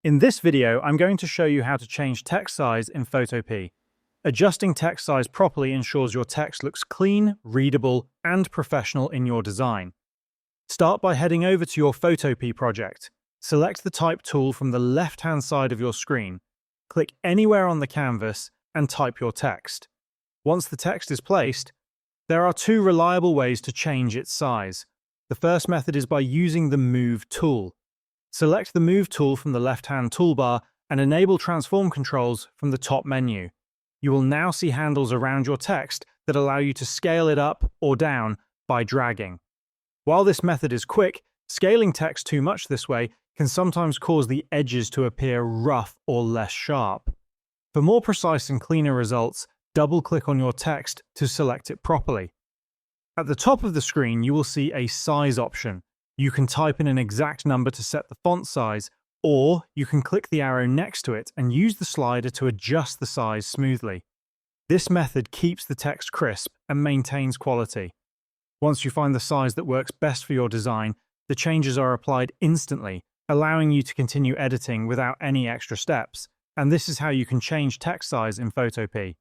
In this video, I'm going to show you how to change text size in Photopea. Adjusting text size properly ensures your text looks clean, readable, and professional in your design. Start by heading over to your Photopea project. Select the Type tool from the left-hand side of your screen. Click anywhere on the canvas and type your text. Once the text is placed, there are two reliable ways to change its size. The first method is by using the Move tool. Select the Move tool from the left-hand toolbar and enable transform controls from the top menu. You will now see handles around your text that allow you to scale it up or down by dragging. While this method is quick, scaling text too much this way can sometimes cause the edges to appear rough or less sharp. For more precise and cleaner results, double-click on your text to select it properly. At the top of the screen, you will see a size option. You can type in an exact number to set the font size, or you can click the arrow next to it and use the slider to adjust the size smoothly. This method keeps the text crisp and maintains quality. Once you find the size that works best for your design, the changes are applied instantly, allowing you to continue editing without any extra steps. And this is how you can change text size in Photopea.